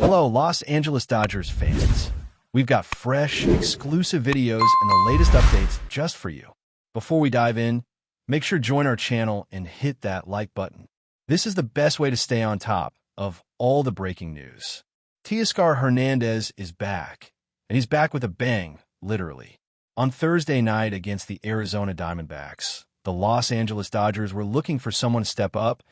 Hello, Los Angeles Dodgers fans. We've got fresh, exclusive videos and the latest updates just for you. Before we dive in, make sure to join our channel and hit that like button. This is the best way to stay on top of all the breaking news. Teoscar Hernandez is back, and he's back with a bang, literally. On Thursday night against the Arizona Diamondbacks, the Los Angeles Dodgers were looking for someone to step up,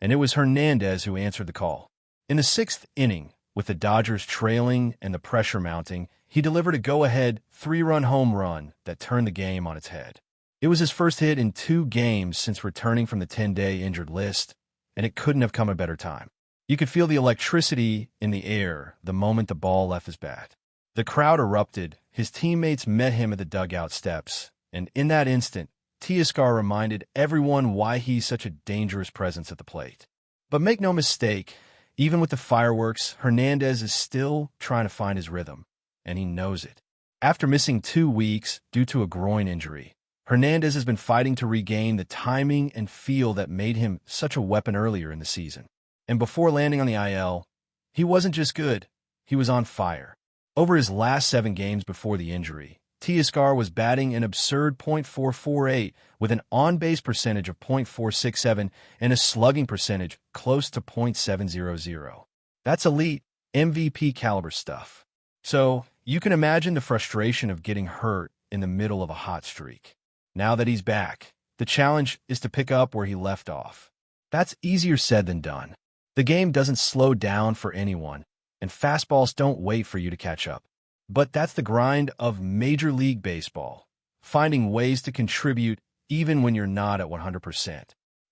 and it was Hernandez who answered the call. In the sixth inning, with the Dodgers trailing and the pressure mounting, he delivered a go-ahead 3-run home run that turned the game on its head. It was his first hit in 2 games since returning from the 10-day injured list, and it couldn't have come at a better time. You could feel the electricity in the air the moment the ball left his bat. The crowd erupted, his teammates met him at the dugout steps, and in that instant, Teoscar reminded everyone why he's such a dangerous presence at the plate. But make no mistake, even with the fireworks, Hernandez is still trying to find his rhythm, and he knows it. After missing 2 weeks due to a groin injury, Hernandez has been fighting to regain the timing and feel that made him such a weapon earlier in the season. And before landing on the IL, he wasn't just good, he was on fire. Over his last 7 games before the injury, Teoscar was batting an absurd .448 with an on-base percentage of .467 and a slugging percentage close to .700. That's elite, MVP caliber stuff. So, you can imagine the frustration of getting hurt in the middle of a hot streak. Now that he's back, the challenge is to pick up where he left off. That's easier said than done. The game doesn't slow down for anyone, and fastballs don't wait for you to catch up. But that's the grind of Major League Baseball, finding ways to contribute even when you're not at 100%.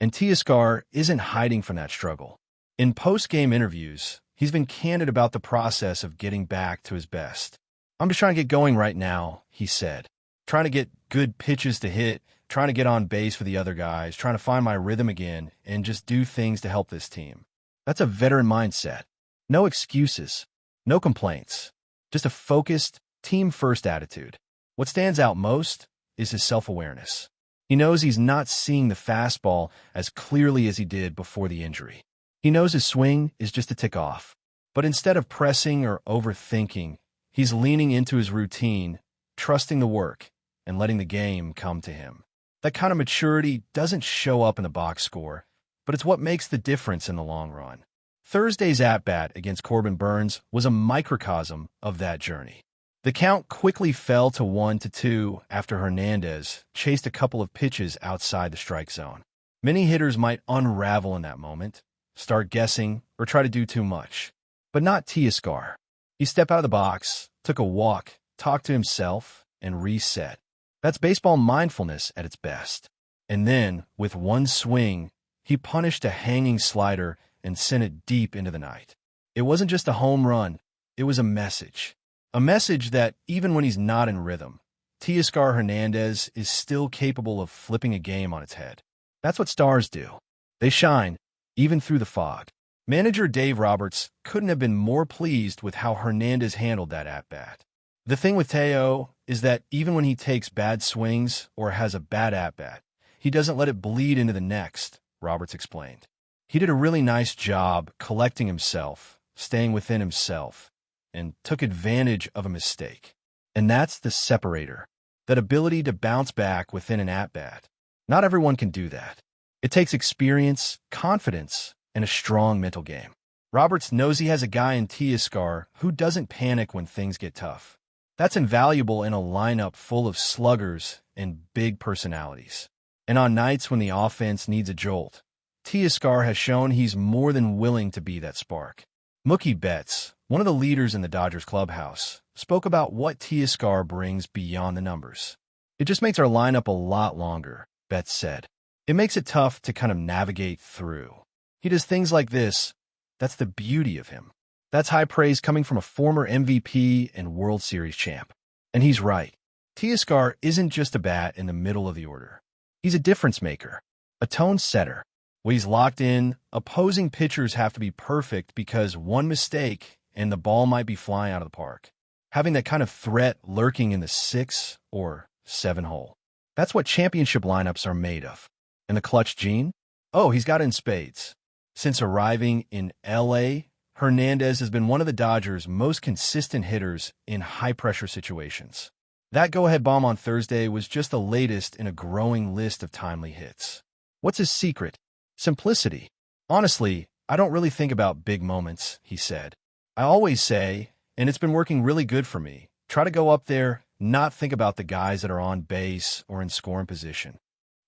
And Teoscar isn't hiding from that struggle. In post-game interviews, he's been candid about the process of getting back to his best. "I'm just trying to get going right now," he said. "Trying to get good pitches to hit, trying to get on base for the other guys, trying to find my rhythm again, and just do things to help this team." That's a veteran mindset. No excuses, no complaints. Just a focused, team-first attitude. What stands out most is his self-awareness. He knows he's not seeing the fastball as clearly as he did before the injury. He knows his swing is just a tick off. But instead of pressing or overthinking, he's leaning into his routine, trusting the work, and letting the game come to him. That kind of maturity doesn't show up in the box score, but it's what makes the difference in the long run. Thursday's at-bat against Corbin Burnes was a microcosm of that journey. The count quickly fell to 1-2 after Hernandez chased a couple of pitches outside the strike zone. Many hitters might unravel in that moment, start guessing, or try to do too much. But not Teoscar. He stepped out of the box, took a walk, talked to himself, and reset. That's baseball mindfulness at its best. And then, with one swing, he punished a hanging slider and sent it deep into the night. It wasn't just a home run, it was a message. A message that, even when he's not in rhythm, Teoscar Hernandez is still capable of flipping a game on its head. That's what stars do. They shine, even through the fog. Manager Dave Roberts couldn't have been more pleased with how Hernandez handled that at-bat. The thing with Teo is that even when he takes bad swings or has a bad at-bat, he doesn't let it bleed into the next, Roberts explained. He did a really nice job collecting himself, staying within himself, and took advantage of a mistake. And that's the separator, that ability to bounce back within an at-bat. Not everyone can do that. It takes experience, confidence, and a strong mental game. Roberts knows he has a guy in Teoscar who doesn't panic when things get tough. That's invaluable in a lineup full of sluggers and big personalities. And on nights when the offense needs a jolt, Teoscar has shown he's more than willing to be that spark. Mookie Betts, one of the leaders in the Dodgers clubhouse, spoke about what Teoscar brings beyond the numbers. "It just makes our lineup a lot longer," Betts said. "It makes it tough to kind of navigate through. He does things like this. That's the beauty of him." That's high praise coming from a former MVP and World Series champ. And he's right. Teoscar isn't just a bat in the middle of the order. He's a difference maker, a tone setter. When he's locked in, opposing pitchers have to be perfect because one mistake and the ball might be flying out of the park. Having that kind of threat lurking in the 6 or 7 hole. That's what championship lineups are made of. And the clutch gene? Oh, he's got it in spades. Since arriving in L.A., Hernandez has been one of the Dodgers' most consistent hitters in high-pressure situations. That go-ahead bomb on Thursday was just the latest in a growing list of timely hits. What's his secret? Simplicity. Honestly, I don't really think about big moments, he said. I always say, and it's been working really good for me, try to go up there, not think about the guys that are on base or in scoring position.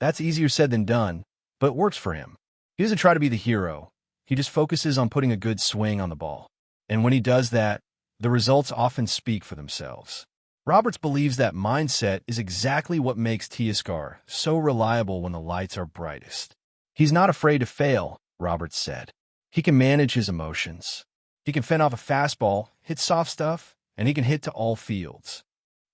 That's easier said than done, but it works for him. He doesn't try to be the hero. He just focuses on putting a good swing on the ball. And when he does that, the results often speak for themselves. Roberts believes that mindset is exactly what makes Teoscar so reliable when the lights are brightest. He's not afraid to fail, Roberts said. He can manage his emotions. He can fend off a fastball, hit soft stuff, and he can hit to all fields.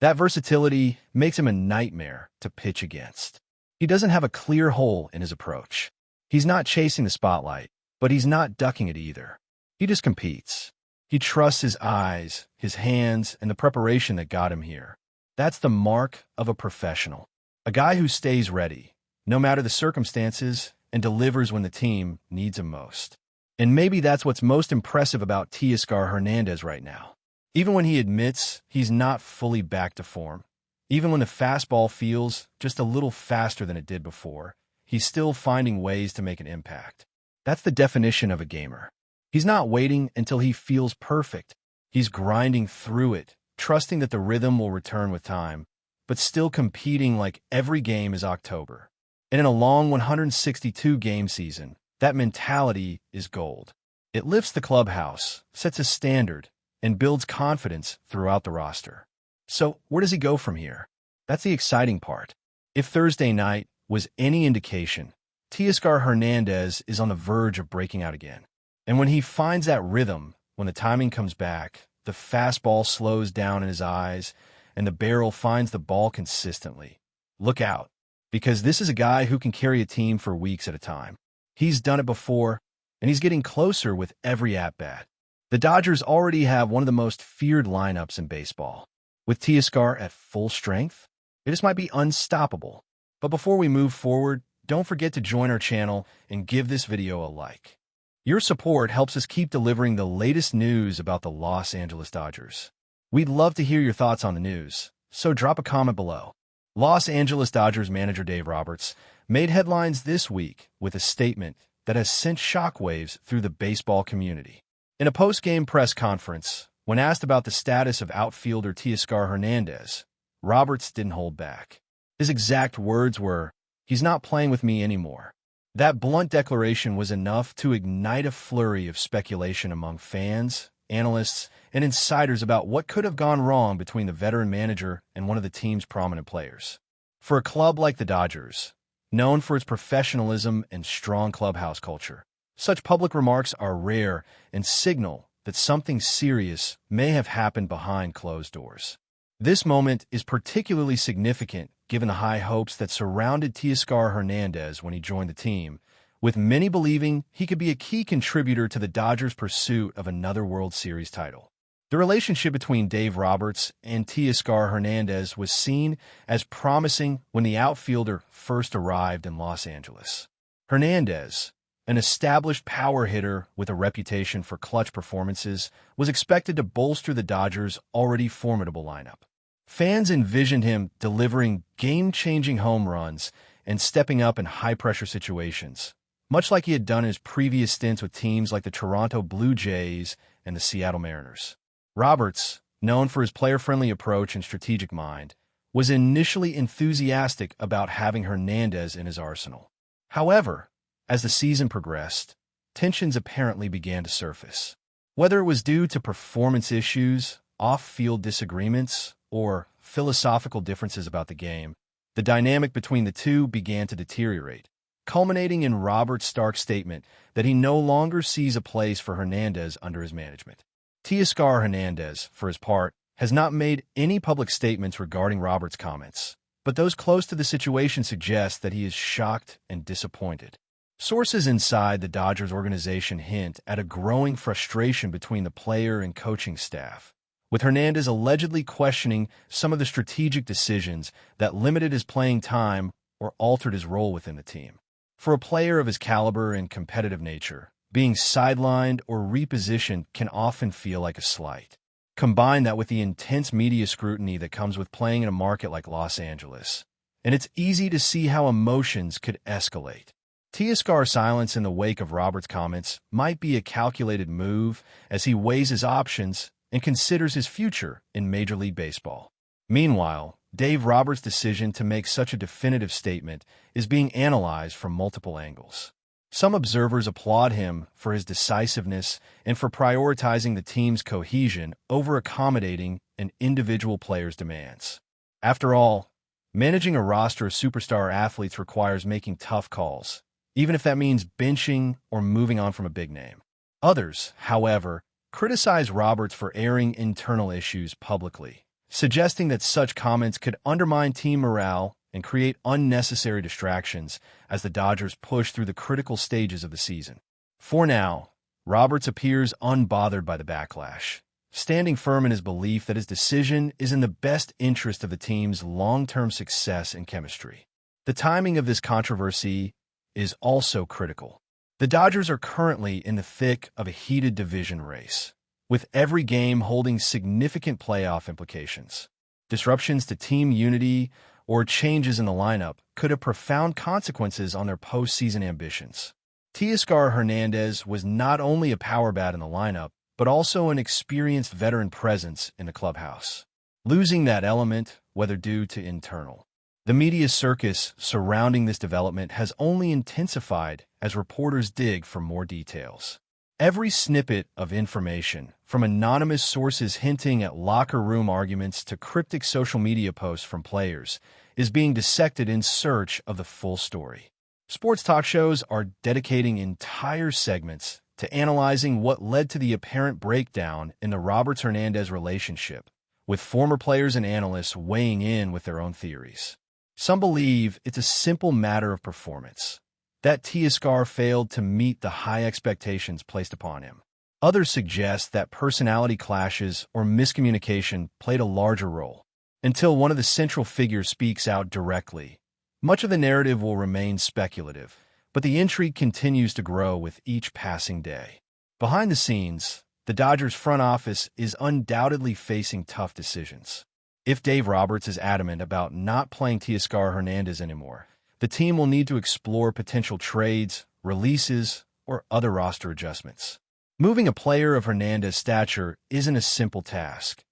That versatility makes him a nightmare to pitch against. He doesn't have a clear hole in his approach. He's not chasing the spotlight, but he's not ducking it either. He just competes. He trusts his eyes, his hands, and the preparation that got him here. That's the mark of a professional. A guy who stays ready, no matter the circumstances, and delivers when the team needs him most. And maybe that's what's most impressive about Teoscar Hernandez right now. Even when he admits he's not fully back to form, even when the fastball feels just a little faster than it did before, he's still finding ways to make an impact. That's the definition of a gamer. He's not waiting until he feels perfect. He's grinding through it, trusting that the rhythm will return with time, but still competing like every game is October. And in a long 162-game season, that mentality is gold. It lifts the clubhouse, sets a standard, and builds confidence throughout the roster. So where does he go from here? That's the exciting part. If Thursday night was any indication, Teoscar Hernandez is on the verge of breaking out again. And when he finds that rhythm, when the timing comes back, the fastball slows down in his eyes, and the barrel finds the ball consistently, look out, because this is a guy who can carry a team for weeks at a time. He's done it before, and he's getting closer with every at-bat. The Dodgers already have one of the most feared lineups in baseball. With Teoscar at full strength, it just might be unstoppable. But before we move forward, don't forget to join our channel and give this video a like. Your support helps us keep delivering the latest news about the Los Angeles Dodgers. We'd love to hear your thoughts on the news, so drop a comment below. Los Angeles Dodgers manager Dave Roberts made headlines this week with a statement that has sent shockwaves through the baseball community. In a post-game press conference, when asked about the status of outfielder Teoscar Hernandez, Roberts didn't hold back. His exact words were, "He's not playing with me anymore." That blunt declaration was enough to ignite a flurry of speculation among fans, analysts, and insiders about what could have gone wrong between the veteran manager and one of the team's prominent players. For a club like the Dodgers, known for its professionalism and strong clubhouse culture, such public remarks are rare and signal that something serious may have happened behind closed doors. This moment is particularly significant given the high hopes that surrounded Teoscar Hernandez when he joined the team, with many believing he could be a key contributor to the Dodgers' pursuit of another World Series title. The relationship between Dave Roberts and Teoscar Hernandez was seen as promising when the outfielder first arrived in Los Angeles. Hernandez, an established power hitter with a reputation for clutch performances, was expected to bolster the Dodgers' already formidable lineup. Fans envisioned him delivering game-changing home runs and stepping up in high-pressure situations, much like he had done in his previous stints with teams like the Toronto Blue Jays and the Seattle Mariners. Roberts, known for his player-friendly approach and strategic mind, was initially enthusiastic about having Hernandez in his arsenal. However, as the season progressed, tensions apparently began to surface. Whether it was due to performance issues, off-field disagreements, or philosophical differences about the game, the dynamic between the two began to deteriorate, culminating in Roberts' stark statement that he no longer sees a place for Hernandez under his management. Teoscar Hernandez, for his part, has not made any public statements regarding Roberts' comments, but those close to the situation suggest that he is shocked and disappointed. Sources inside the Dodgers organization hint at a growing frustration between the player and coaching staff, with Hernandez allegedly questioning some of the strategic decisions that limited his playing time or altered his role within the team. For a player of his caliber and competitive nature, being sidelined or repositioned can often feel like a slight. Combine that with the intense media scrutiny that comes with playing in a market like Los Angeles, and it's easy to see how emotions could escalate. Teoscar's silence in the wake of Roberts' comments might be a calculated move as he weighs his options and considers his future in Major League Baseball. Meanwhile, Dave Roberts' decision to make such a definitive statement is being analyzed from multiple angles. Some observers applaud him for his decisiveness and for prioritizing the team's cohesion over accommodating an individual player's demands. After all, managing a roster of superstar athletes requires making tough calls, even if that means benching or moving on from a big name. Others, however, criticize Roberts for airing internal issues publicly, suggesting that such comments could undermine team morale and create unnecessary distractions as the Dodgers push through the critical stages of the season. For now, Roberts appears unbothered by the backlash, standing firm in his belief that his decision is in the best interest of the team's long-term success and chemistry. The timing of this controversy is also critical. The Dodgers are currently in the thick of a heated division race, with every game holding significant playoff implications. Disruptions to team unity or changes in the lineup could have profound consequences on their postseason ambitions. Teoscar Hernandez was not only a power bat in the lineup, but also an experienced veteran presence in the clubhouse. Losing that element, whether due to internal. The media circus surrounding this development has only intensified as reporters dig for more details. Every snippet of information, from anonymous sources hinting at locker room arguments to cryptic social media posts from players, is being dissected in search of the full story. Sports talk shows are dedicating entire segments to analyzing what led to the apparent breakdown in the Roberts-Hernandez relationship, with former players and analysts weighing in with their own theories. Some believe it's a simple matter of performance, that Teoscar failed to meet the high expectations placed upon him. Others suggest that personality clashes or miscommunication played a larger role. Until one of the central figures speaks out directly, much of the narrative will remain speculative, but the intrigue continues to grow with each passing day. Behind the scenes, the Dodgers front office is undoubtedly facing tough decisions. If Dave Roberts is adamant about not playing Teoscar Hernandez anymore, the team will need to explore potential trades, releases, or other roster adjustments. Moving a player of Hernandez's stature isn't a simple task,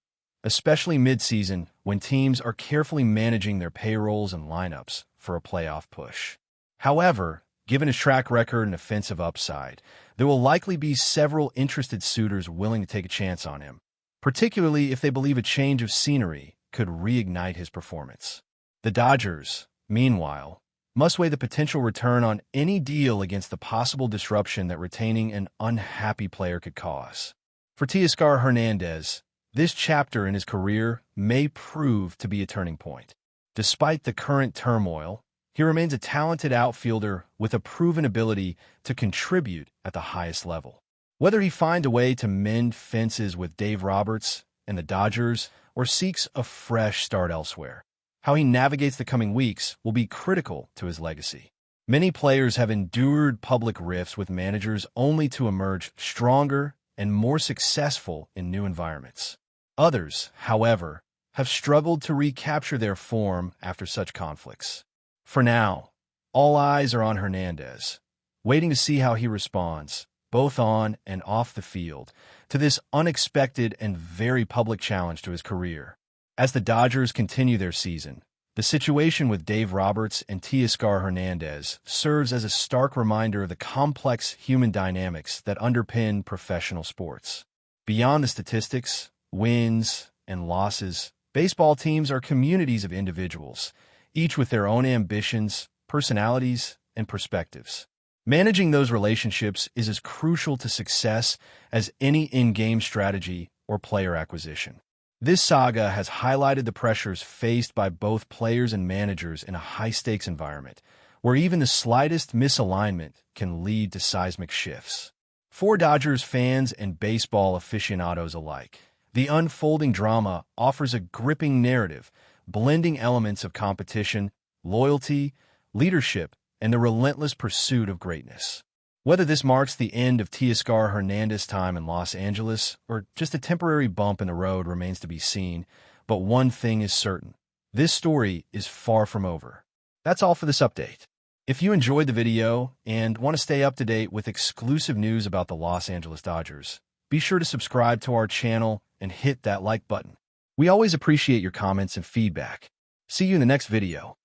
especially mid-season when teams are carefully managing their payrolls and lineups for a playoff push. However, given his track record and offensive upside, there will likely be several interested suitors willing to take a chance on him, particularly if they believe a change of scenery could reignite his performance. The Dodgers, meanwhile, must weigh the potential return on any deal against the possible disruption that retaining an unhappy player could cause. For Teoscar Hernandez, this chapter in his career may prove to be a turning point. Despite the current turmoil, he remains a talented outfielder with a proven ability to contribute at the highest level. Whether he finds a way to mend fences with Dave Roberts and the Dodgers or seeks a fresh start elsewhere, how he navigates the coming weeks will be critical to his legacy. Many players have endured public rifts with managers only to emerge stronger and more successful in new environments. Others, however, have struggled to recapture their form after such conflicts. For now, all eyes are on Hernandez, waiting to see how he responds, both on and off the field, to this unexpected and very public challenge to his career. As the Dodgers continue their season, the situation with Dave Roberts and Teoscar Hernandez serves as a stark reminder of the complex human dynamics that underpin professional sports. Beyond the statistics, wins, and losses, baseball teams are communities of individuals, each with their own ambitions, personalities, and perspectives. Managing those relationships is as crucial to success as any in-game strategy or player acquisition. This saga has highlighted the pressures faced by both players and managers in a high-stakes environment, where even the slightest misalignment can lead to seismic shifts. For Dodgers fans and baseball aficionados alike, the unfolding drama offers a gripping narrative, blending elements of competition, loyalty, leadership, and the relentless pursuit of greatness. Whether this marks the end of Teoscar Hernandez's time in Los Angeles or just a temporary bump in the road remains to be seen, but one thing is certain. This story is far from over. That's all for this update. If you enjoyed the video and want to stay up to date with exclusive news about the Los Angeles Dodgers, be sure to subscribe to our channel and hit that like button. We always appreciate your comments and feedback. See you in the next video.